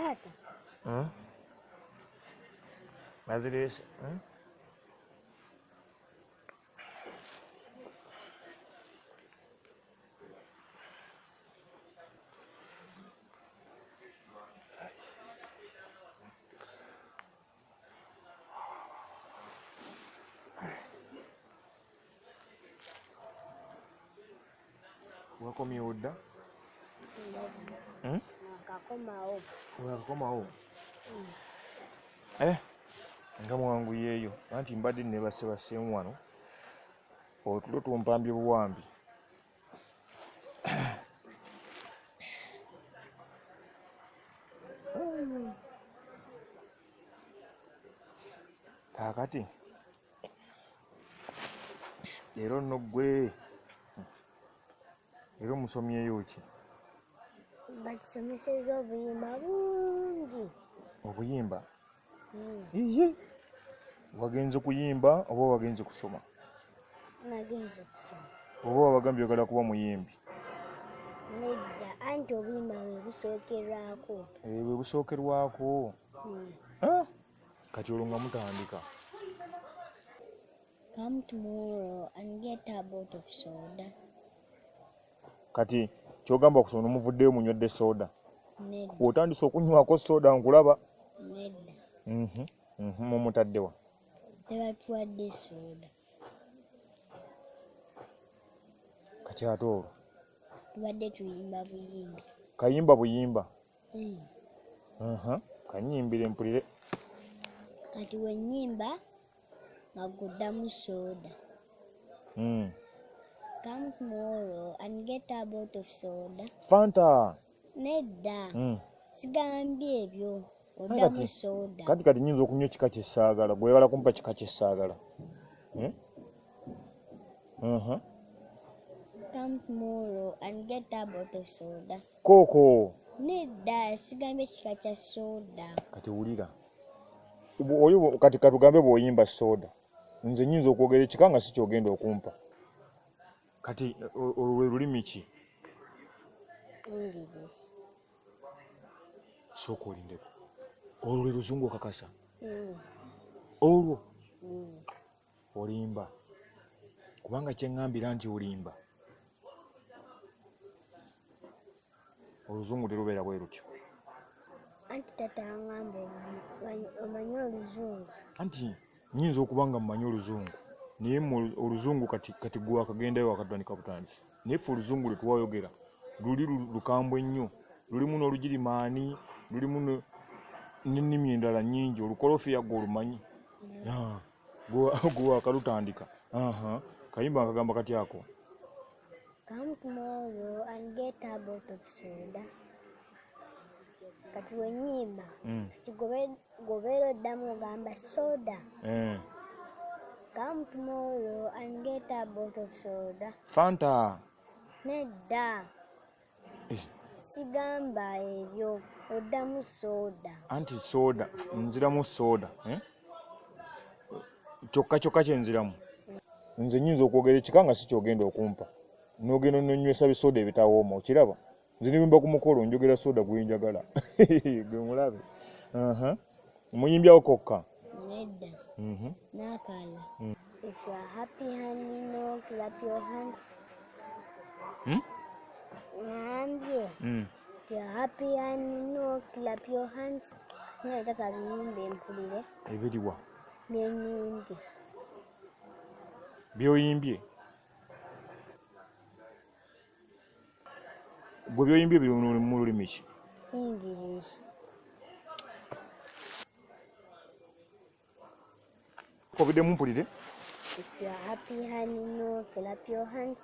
Taata. Nazireese. Wakomyewo dda? Nakakomawo. Wakakomawo? Nga mwanguyeeyo anti mbadde nebaseemu wano otulo tumpambye buwambi. Kaakati leero nno ggwe era omusomyeyo ki? Batusomesezza obuyimba bungi. Obuyimba? Iye! Wagenze kuyimba oba wagenze kusoma? Nagenze kusoma. Oba wabagambye oyagala kuba muyimbi? Nedda, anti obuyimba bwe busookerwako. Bwe busookerwako? Kati olwo nga mutandika. Come tomorrow and get a bottle of soda. Kati kyogamba kusoma nomuvuddeyo munywedde soda? Nedda. Otandise okunywako soda nkulaba? Nedda. Mumutaddewa? Tebatuwadde soda. Kati ate olwo? Tubadde tuyimba buyimbi. Kayimba buyimba? Kanyimbire mpulire. Kati wennyimba nga guddamu soda. Come tomorrow and get a bottle of soda. Fanta? Nedda. Sigambye ebyo. Oddamu soda. Kati nyinza okunywa ekika kye ssaagala. Gwe oyagala kumpa kika kye ssaagala. Come tomorrow and get a bottle of soda. Kooko? Nedda, sigambye ekika kya soda. Kati wulira. Oyo kati katugambe bw'oyimba soda. Nze nyinza okwogera ekika nga si kyogenda okumpa. Kati olwo lulimi ki? English. Sooka olindeko. Olwo lwe luzungu okakasa? Olwo? Olimba. Kubanga kyeŋŋambira nti olimba. Oluzungu terubeera bwe lutyo. Anti taata ngamba omanyi oluzungu. Anti nyinza okuba nga mmanyi oluzungu naye oluzungu kati gwe wakagendayo wakatandika butandisi. Naye ffe oluzungu lwe twayogera luli lukambwe nnyo. Lulimu n'olugirimaani, lulimu n'ennimi endala nnyingi. Olukolofiya gwe olumanyi? Gwe wakalutandika. Kayimba akagamba kati ako? Come tomorrow and get a bottle of soda. Kati wennyimba kati gobeera oddamu ogamba soda. Come tomorrow and get a bottle of soda. Fanta? Nedda. Sigamba ebyo, oddamu soda. Anti soda, nziramu soda. Kyokka kye nziramu. Nze nyinza okwogera ekika nga si kyogenda okumpa. N'ogenda n'onnywesa bisoda ebitawooma, okiraba? Nze niwimba ku mukolo njogera soda gwe njagala. Gwe mulabe. Muyimbyawo kokka? Nedda. N'akala. If you are happy honey, no, clap your hands. Ngambye. If you are happy honey, no, clap your hands. Naye taata biyimba mpulire. Ebiriwa? Byenyimbye. By'oyimbye? Gwe by'oyimbye biri mu lulimi ki? English. Kobiddemu mpulire? If you are happy honey, no, clap your hands.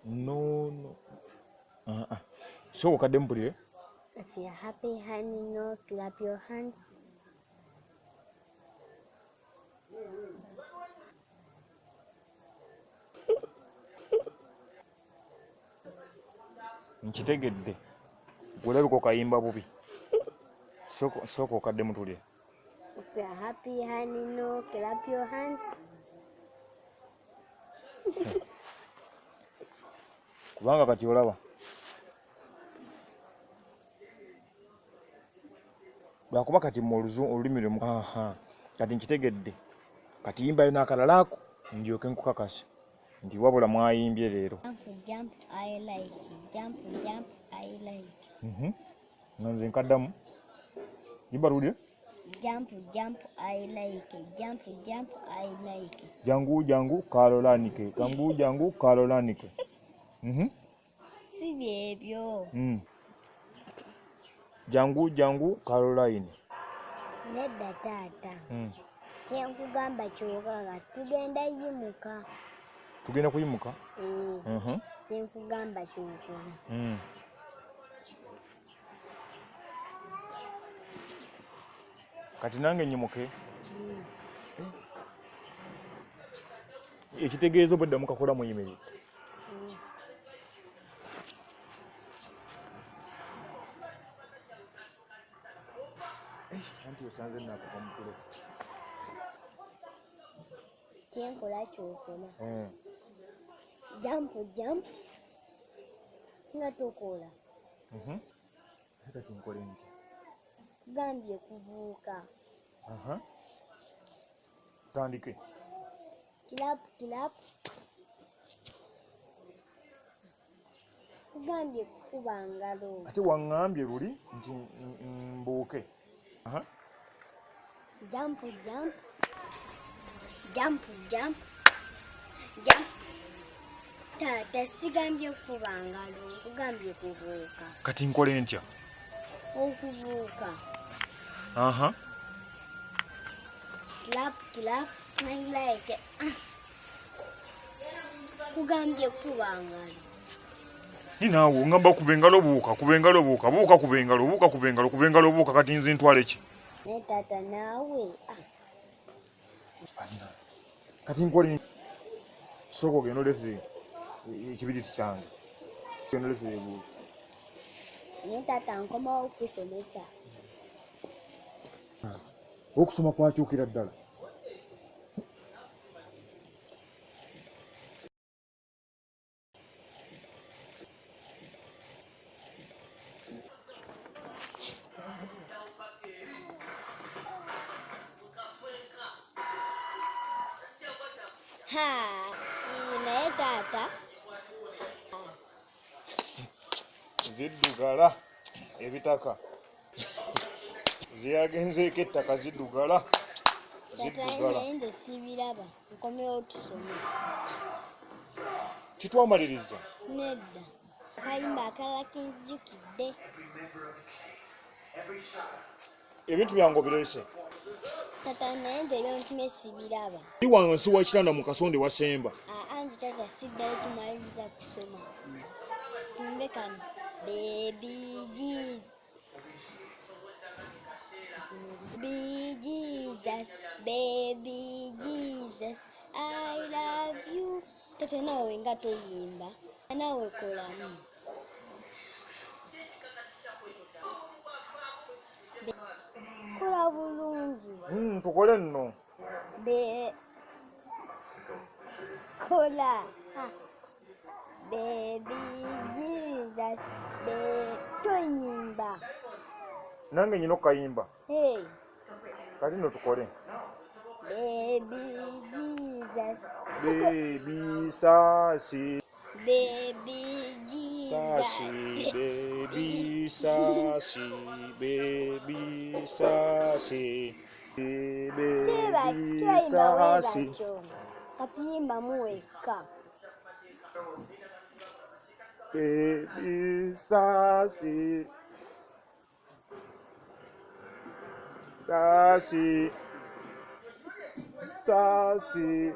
No. So okaddemu mpulire? If you are happy honey, no, clap your hands. Nkitegedde. Gwolabika okayimba bubi. Sooka okaddemu tulye. If you are happy honey, no, clap your hands. Kubanga kati olaba lwakuba kati mu olulimi lumu. Kati nkitegedde. Kati yimbayo n'akalala ako ndyoke nkukakasa nti wabula mwayimbye leero. Jump, I like. Jump, I like. Nga nze nkaddamu. Yimba lulye. Jump, I like. Jump, I like. Jangu Carolanike. Jangu Carolanike. Si byebyo. Jangu Caroline. Nedda taata. Kyenkugamba kyokka tugenda yimuka. Tugenda kuyimuka? Kyenkugamba kyokola. Kati nange nyimuke. Ekitegeeza obuddamu kakola muyimirire. Anti osanze nakuva mu tulo. Kyenkola kyokola. Jump nga tokola. Kati nkole nti. Kugambye kubuuka. Tandike. Kilap. Kugambye kukuba ngalo. Ate waŋŋambye luli nti mbuuke. Jump. Taata sigambye kukuba ngalo, nkugambye kubuuka. Kati nkole ntya? Okubuuka. Kilap, I like. Kugambye kukuba ngalo. Ninaawe ngamba kuba engalo buuka, buuka kati nze ntwale ki? Ne taata naawe. Kati nkole soko gendo lese ekibiriti kyange. Gendo lese ebuuka. Ne taata nkomawo okusomesa. Okusoma kwakyukira ddala. Naye taata. Ziddugala ebitaka. Ziyagenzeeko ettaka ziddugala. Naye nze sibiraba. Nkomewo tusome. Titwamaliriza. Nedda. Akayimba akalala kenjjukidde. Ebintu byange obireese. Taata naye nze ebintume sibiraba. Ndi wansi w'ekitanda mu kasonde wasemba. Anti taata siddayo tumaliriza kusoma. Tumbe kano. Baby Jesus. Baby Jesus, I love you. Taata naawe nga toyimba. Naawe kolamu. Kola bulungi. Tukole nno. Kola. Baby Jesus, toyimba. Nange nyina okukayimba. Kati nno tukole. Baby Jesus. Baby Sassy. Baby Jesus. Sassy, baby Sassy, baby Sassy. Baby Sassy. Kati yimbamu wekka. Baby Sassy. Sassy. Sassy.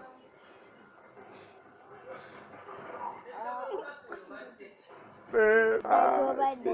Baby.